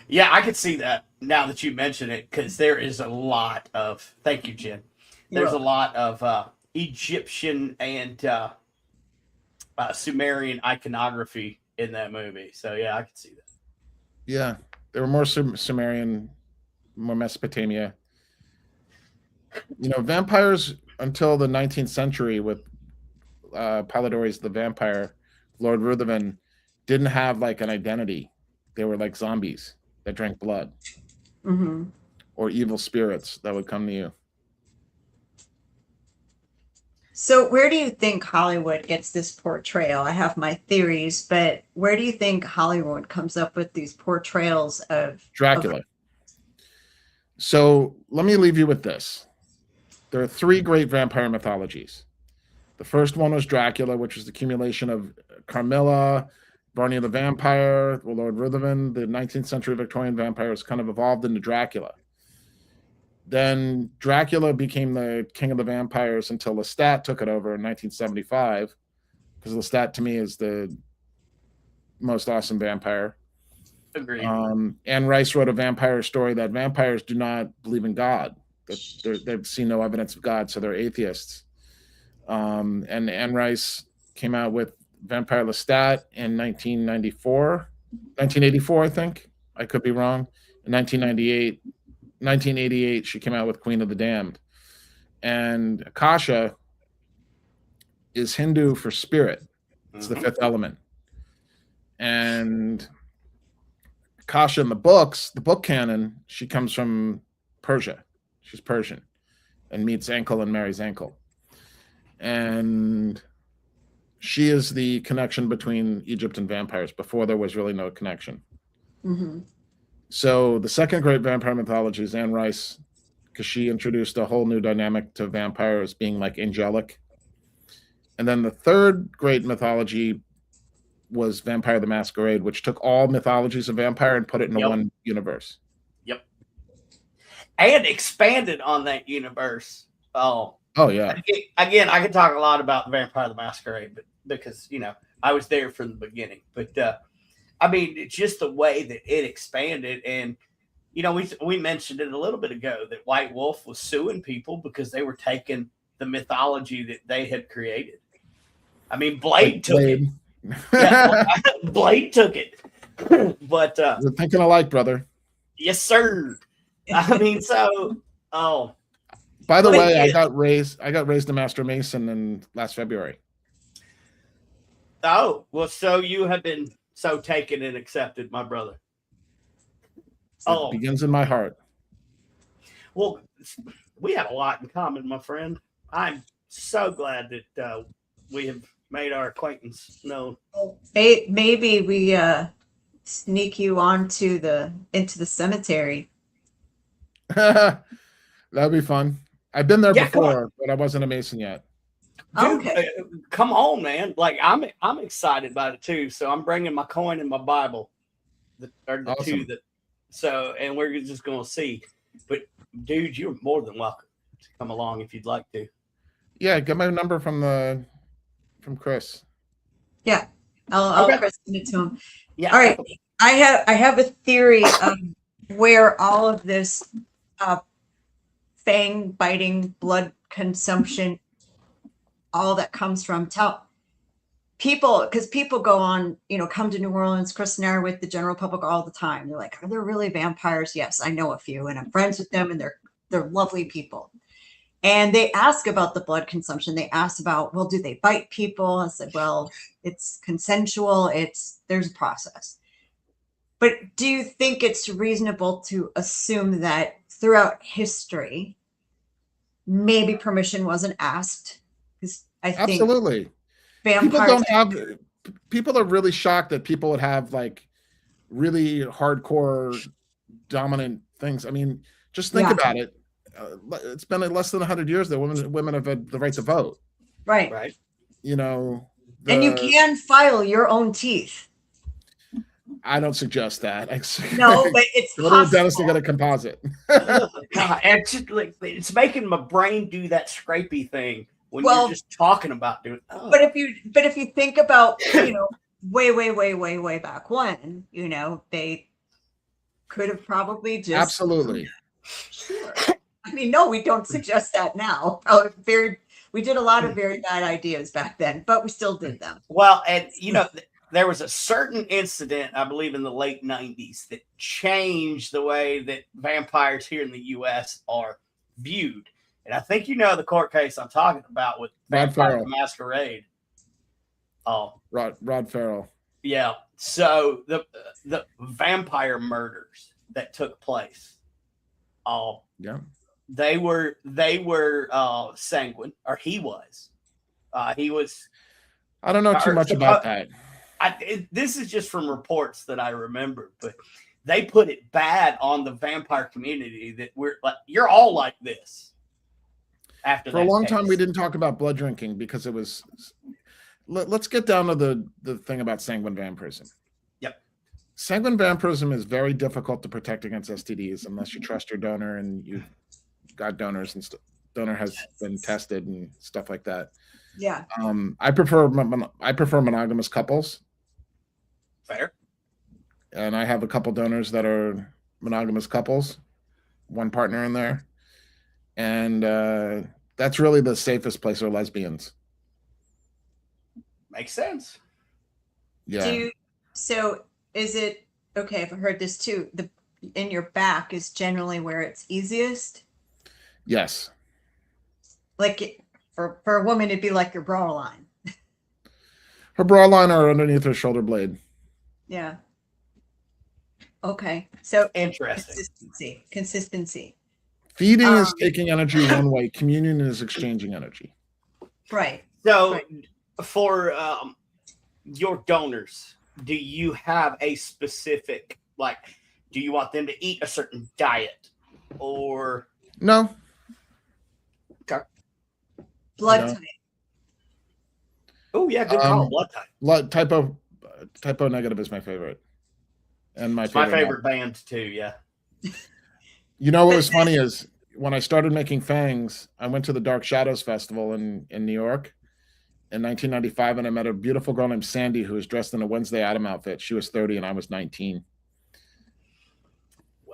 Yeah, I could see that now that you mention it, because there is a lot of, thank you, Jen. There's a lot of Egyptian and Sumerian iconography in that movie. So yeah, I could see that. Yeah, there were more Sumerian, more Mesopotamia. You know, vampires until the 19th century with Polydorus the Vampire, Lord Ruthven, didn't have like an identity. They were like zombies that drank blood, or evil spirits that would come to you. So where do you think Hollywood gets this portrayal? I have my theories, but where do you think Hollywood comes up with these portrayals of Dracula? So let me leave you with this. There are three great vampire mythologies. The first one was Dracula, which was the accumulation of Carmilla, Barney the Vampire, Lord Ruthven. The 19th century Victorian vampires kind of evolved into Dracula. Then Dracula became the king of the vampires until Lestat took it over in 1975, because Lestat to me is the most awesome vampire. Agreed. Anne Rice wrote a vampire story that vampires do not believe in God. They've seen no evidence of God, so they're atheists. And Anne Rice came out with Vampire Lestat in 1984, I think. I could be wrong. In 1988, she came out with Queen of the Damned. And Akasha is Hindu for spirit. It's the fifth element. And Akasha in the book canon, she comes from Persia. She's Persian and meets Ankle and marries Ankle. And she is the connection between Egypt and vampires. Before there was really no connection. So the second great vampire mythology is Anne Rice, because she introduced a whole new dynamic to vampires being like angelic. And then the third great mythology was Vampire the Masquerade, which took all mythologies of vampire and put it into one universe. Yep. And expanded on that universe. Oh yeah. Again, I could talk a lot about Vampire the Masquerade, but because, I was there from the beginning. But I mean, it's just the way that it expanded. And, we mentioned it a little bit ago that White Wolf was suing people because they were taking the mythology that they had created. I mean, Blade took it. Yeah, Blade took it. But we're thinking alike, brother. Yes, sir. I mean, so by the way, I got raised a Master Mason in last February. Oh, well, so you have been so taken and accepted, my brother. It begins in my heart. Well, we have a lot in common, my friend. I'm so glad that we have made our acquaintance known. Maybe we sneak you into the cemetery. The That'd be fun. I've been there Yeah, come on. before, but I wasn't a Mason yet. Dude, Okay. come on, man. Like I'm excited about it too. So I'm bringing my coin and my Bible. The Awesome. two and we're just gonna see. But dude, you're more than welcome to come along if you'd like to. Yeah, get my number from Chris. Yeah. I'll Okay. present it to him. Yeah. All right. I have a theory of where all of this fang biting, blood consumption, all that comes from. Tell people, because people go on, come to New Orleans. Chris and I are with the general public all the time. They're like, are there really vampires? Yes, I know a few, and I'm friends with them, and they're lovely people. And they ask about the blood consumption. They ask about, well, do they bite people? I said, well, it's consensual. There's a process. But do you think it's reasonable to assume that throughout history, maybe permission wasn't asked? Because I think Absolutely. vampires People are really shocked that people would have like really hardcore dominant things. I mean, just think about it. It's been less than 100 years that women have had the right to vote. Right. Right. And you can file your own teeth. I don't suggest that. No, but it's go to the dentist and get a composite. God, it's making my brain do that scrapey thing when you're just talking about doing. Oh. But if you think about way back when, they could have probably just Absolutely. Sure. I mean, no, we don't suggest that now. We did a lot of very bad ideas back then, but we still did them. Well, and there was a certain incident, I believe, in the late 90s that changed the way that vampires here in the U.S. are viewed. And I think the court case I'm talking about with Vampire the Masquerade. Rod Farrell. Yeah. So the vampire murders that took place. Yeah. They were sanguine, or he was. He was. I don't know too much about that. This is just from reports that I remember, but they put it bad on the vampire community that we're like, you're all like this. After for a long time, we didn't talk about blood drinking because it was. Let's get down to the thing about sanguine vampirism. Yep. Sanguine vampirism is very difficult to protect against STDs unless you trust your donor and you've got donors and donor has been tested and stuff like that. Yeah. I prefer monogamous couples. Fair. And I have a couple donors that are monogamous couples, one partner in there. And that's really the safest place for lesbians. Makes sense. Yeah. So is it okay? I've heard this too. In your back is generally where it's easiest. Yes. Like for a woman, it'd be like your bra line. Her bra line or underneath her shoulder blade. Yeah. Okay. So interesting. Consistency. Feeding is taking energy one way. Communion is exchanging energy. Right. So for your donors, do you have a specific, do you want them to eat a certain diet or? No. Okay. Blood type. Oh yeah, good call. Blood type. Typo negative is my favorite. And my favorite band too, yeah. What was funny is when I started making fangs, I went to the Dark Shadows Festival in New York in 1995, and I met a beautiful girl named Sandy who was dressed in a Wednesday Addams outfit. She was 30 and I was 19.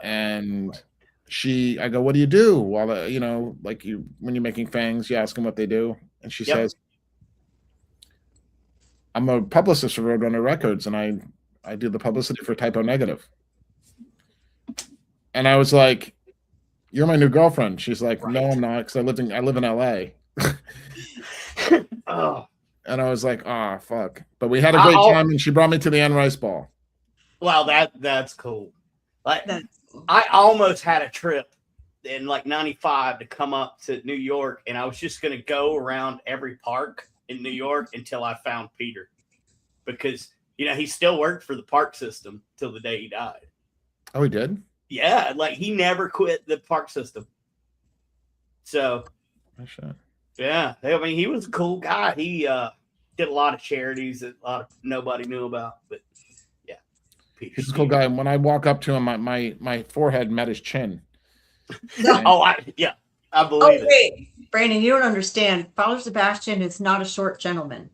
And I go, what do you do? While when you're making fangs, you ask them what they do. And she says, I'm a publicist for Roadrunner Records, and I do the publicity for Typo Negative. And I was like, you're my new girlfriend. She's like, no, I'm not, because I live in LA. Oh. And I was like, oh, fuck. But we had a great time, and she brought me to the Anne Rice Ball. Well, that's cool. I almost had a trip in 95 to come up to New York, and I was just going to go around every park in New York until I found Peter, because he still worked for the park system till the day he died. Oh, he did? Yeah, he never quit the park system. So, Oh, shit. yeah, I mean, he was a cool guy. He did a lot of charities that nobody knew about. But yeah, Peter He's a cool Steele. guy. When I walk up to him, my forehead met his chin. Oh, I believe it. Wait, Brandon, you don't understand. Father Sebastiaan is not a short gentleman.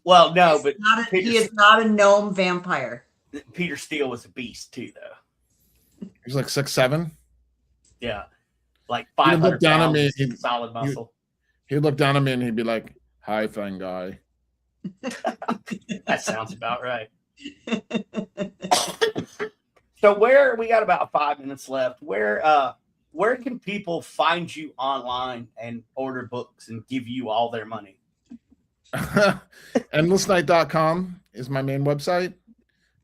Well, no, but He is not a gnome vampire. Peter Steele was a beast too, though. He's like 6'7". Yeah, like He'd 500 look down at pounds, me. He'd- solid muscle. He'd look down at me and he'd be like, "Hi, thing guy." That sounds about right. So we got about 5 minutes left. Where can people find you online and order books and give you all their money? Endlessnight.com is my main website.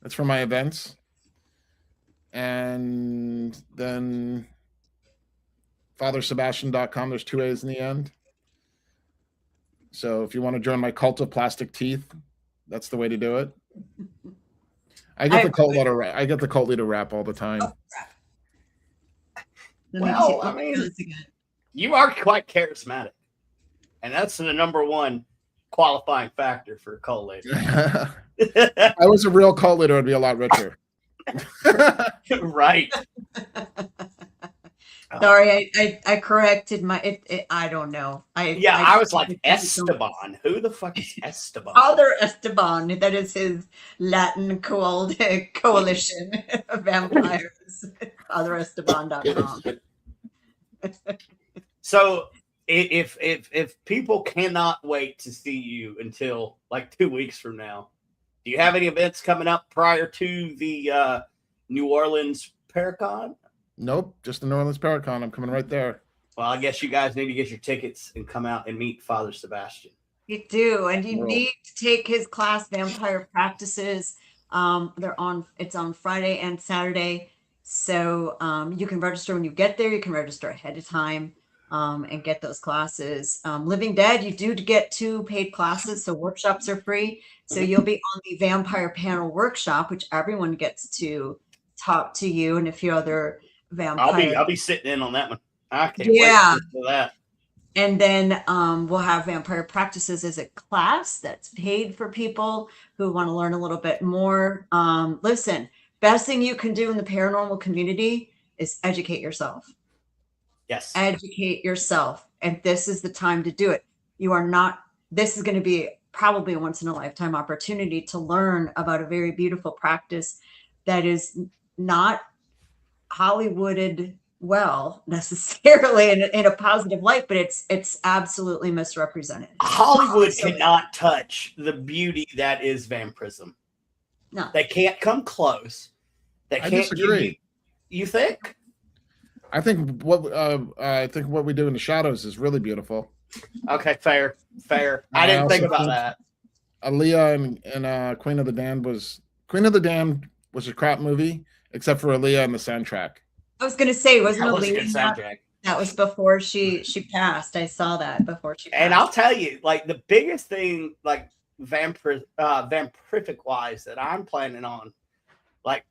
That's for my events. And then FatherSebastiaan.com. There's 2 A's in the end. So if you want to join my cult of plastic teeth, that's the way to do it. I get the cult leader rap all the time. Well, I mean, you are quite charismatic, and that's the number one qualifying factor for a cult leader. If I was a real cult leader, I'd be a lot richer. Right. Sorry, I corrected my. I don't know. I was like Esteban. Who the fuck is Esteban? Father Esteban. That is his Latin coalition of vampires. FatherEsteban.com. So if people cannot wait to see you until like 2 weeks from now, do you have any events coming up prior to the New Orleans Paracon? Nope, just the New Orleans Paracon. I'm coming right there. Well, I guess you guys need to get your tickets and come out and meet Father Sebastiaan. You do, and you Well, need to take his class, Vampire Practices. It's on Friday and Saturday. So you can register when you get there. You can register ahead of time and get those classes. Living Dead, you do get 2 paid classes, so workshops are free. So you'll be on the Vampire Panel Workshop, which everyone gets to talk to you and a few other vampires. I'll be sitting in on that one. I can't wait for that. And then we'll have Vampire Practices as a class that's paid for people who want to learn a little bit more. Listen, best thing you can do in the paranormal community is educate yourself. Yes. Educate yourself. And this is the time to do it. This is going to be probably a once in a lifetime opportunity to learn about a very beautiful practice that is not Hollywooded well necessarily in a positive light, but it's absolutely misrepresented. Hollywood cannot touch the beauty that is vampirism. No, they can't come close. They can't. I disagree. You think? I think what we do in the shadows is really beautiful. Okay, fair. I didn't think about that. Aaliyah and Queen of the Damned was a crap movie, except for Aaliyah and the soundtrack. I was going to say, wasn't That was a good Aaliyah soundtrack. that was before she passed? I saw that before she passed. And I'll tell you, like the biggest thing, like vampirific wise, that I'm planning on, like